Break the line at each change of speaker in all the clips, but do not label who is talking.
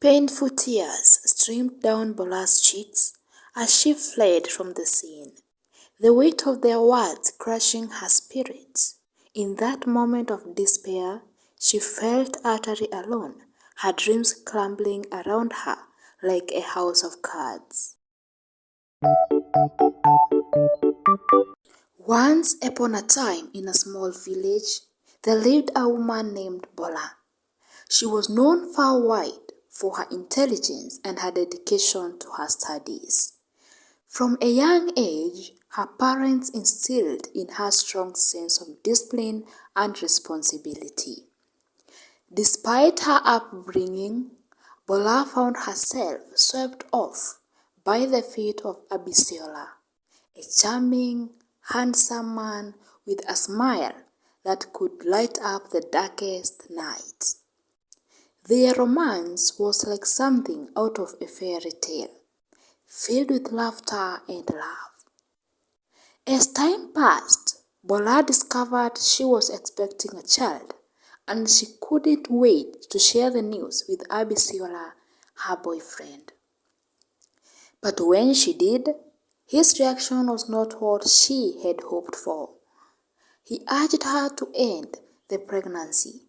Painful tears streamed down Bola's cheeks as she fled from the scene, the weight of their words crushing her spirit. In that moment of despair, she felt utterly alone, her dreams crumbling around her like a house of cards. Once upon a time in a small village, there lived a woman named Bola. She was known far wide for her intelligence and her dedication to her studies. From a young age, her parents instilled in her a strong sense of discipline and responsibility. Despite her upbringing, Bola found herself swept off by the fate of Abisiola, a charming, handsome man with a smile that could light up the darkest night. Their romance was like something out of a fairy tale, filled with laughter and love. As time passed, Bola discovered she was expecting a child, and she couldn't wait to share the news with Abisiola, her boyfriend. But when she did, his reaction was not what she had hoped for. He urged her to end the pregnancy,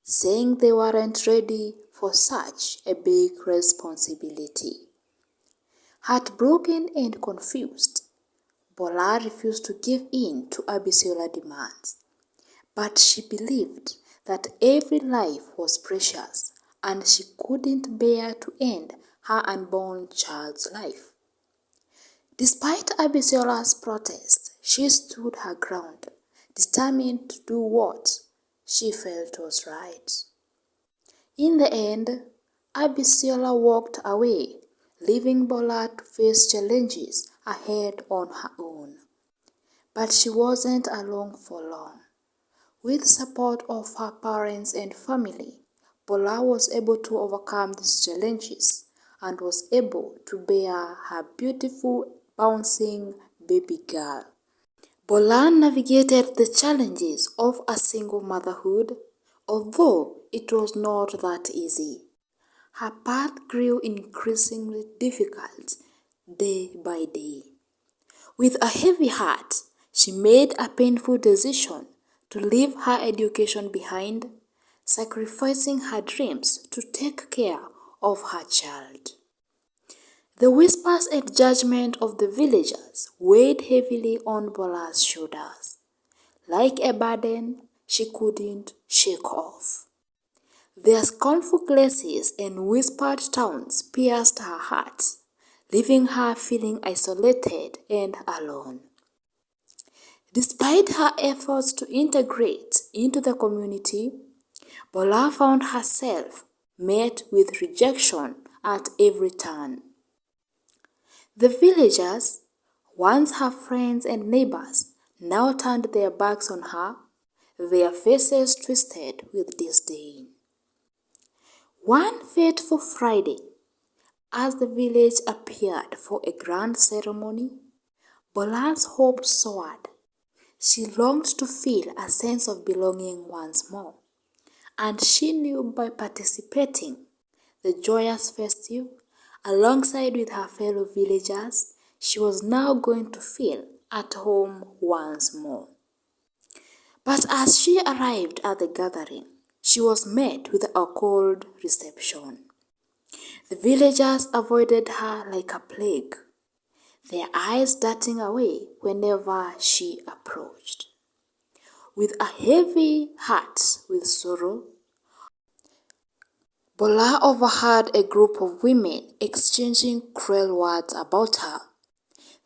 saying they weren't ready for such a big responsibility. Heartbroken and confused, Bola refused to give in to Abisiola's demands, but she believed that every life was precious and she couldn't bear to end her unborn child's life. Despite Abisiola's protest, she stood her ground, determined to do what she felt was right. In the end, Abisiola walked away, leaving Bola to face challenges ahead on her own. But she wasn't alone for long. With support of her parents and family, Bola was able to overcome these challenges and was able to bear her beautiful, bouncing baby girl. Bola navigated the challenges of a single motherhood, although it was not that easy. Her path grew increasingly difficult day by day. With a heavy heart, she made a painful decision to leave her education behind, sacrificing her dreams to take care of her child. The whispers and judgment of the villagers weighed heavily on Bola's shoulders. Like a burden she couldn't shake off. Their scornful glances and whispered taunts pierced her heart, leaving her feeling isolated and alone. Despite her efforts to integrate into the community, Bola found herself met with rejection at every turn. The villagers, once her friends and neighbors, now turned their backs on her, their faces twisted with disdain. One fateful Friday, as the village appeared for a grand ceremony, Bola's hopes soared. She longed to feel a sense of belonging once more, and she knew by participating the joyous festive alongside with her fellow villagers, she was now going to feel at home once more. But as she arrived at the gathering, she was met with a cold reception. The villagers avoided her like a plague, their eyes darting away whenever she approached. With a heavy heart with sorrow, Bola overheard a group of women exchanging cruel words about her.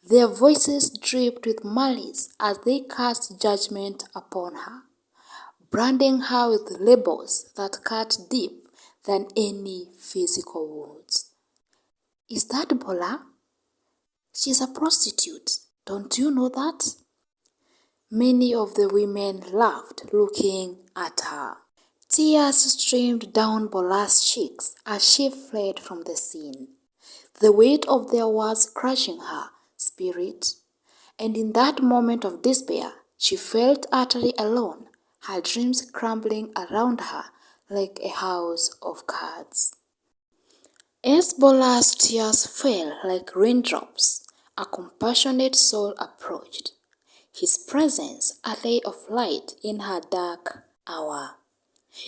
Their voices dripped with malice as they cast judgment upon her, branding her with labels that cut deep than any physical wounds. Is that Bola? She's a prostitute. Don't you know that? Many of the women laughed, looking at her. Tears streamed down Bola's cheeks as she fled from the scene, the weight of their words crushing her spirit. And in that moment of despair, she felt utterly alone, her dreams crumbling around her like a house of cards. As Bola's tears fell like raindrops, a compassionate soul approached. His presence a ray of light in her dark hour.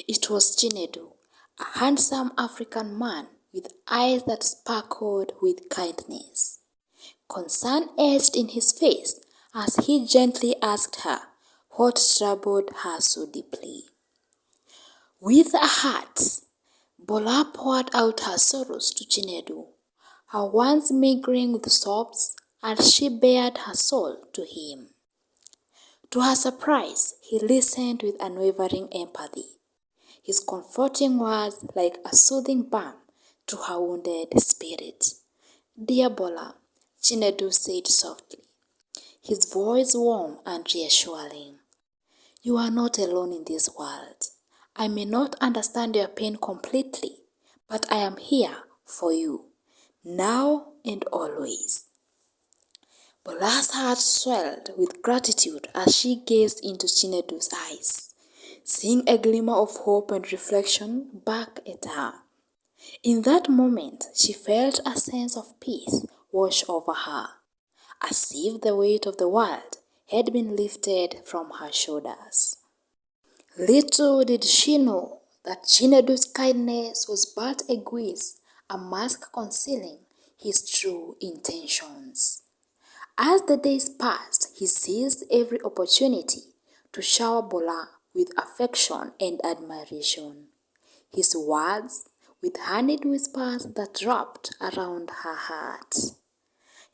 It was Chinedu, a handsome African man with eyes that sparkled with kindness. Concern etched in his face as he gently asked her what troubled her so deeply. With a heart, Bola poured out her sorrows to Chinedu, her words mingling with sobs as she bared her soul to him. To her surprise, he listened with unwavering empathy, his comforting words like a soothing balm to her wounded spirit. "Dear Bola," Chinedu said softly, his voice warm and reassuring. "You are not alone in this world. I may not understand your pain completely, but I am here for you, now and always." Bola's heart swelled with gratitude as she gazed into Chinedu's eyes, seeing a glimmer of hope and reflection back at her. In that moment, she felt a sense of peace wash over her, as if the weight of the world had been lifted from her shoulders. Little did she know that Chinedu's kindness was but a guise, a mask concealing his true intentions. As the days passed, he seized every opportunity to shower Bola with affection and admiration. His words with honeyed whispers that wrapped around her heart.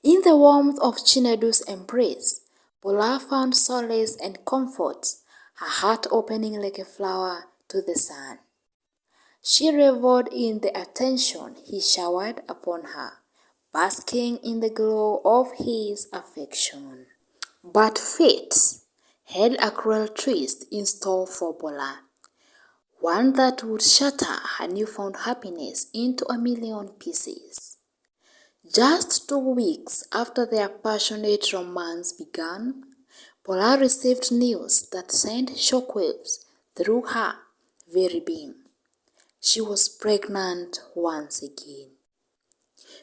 In the warmth of Chinedu's embrace, Bola found solace and comfort, her heart opening like a flower to the sun. She reveled in the attention he showered upon her, basking in the glow of his affection. But fate had a cruel twist in store for Bola, one that would shatter her newfound happiness into a million pieces. Just 2 weeks after their passionate romance began, Bola received news that sent shockwaves through her very being. She was pregnant once again.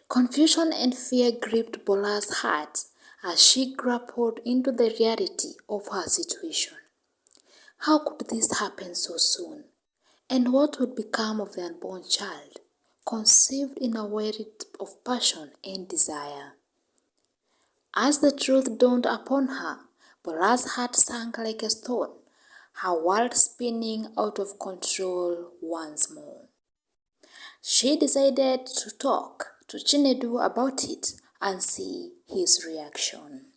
Confusion and fear gripped Bola's heart as she grappled into the reality of her situation. How could this happen so soon? And what would become of the unborn child, conceived in a world of passion and desire? As the truth dawned upon her, Bola's heart sank like a stone, her world spinning out of control once more. She decided to talk to Chinedu about it and see his reaction.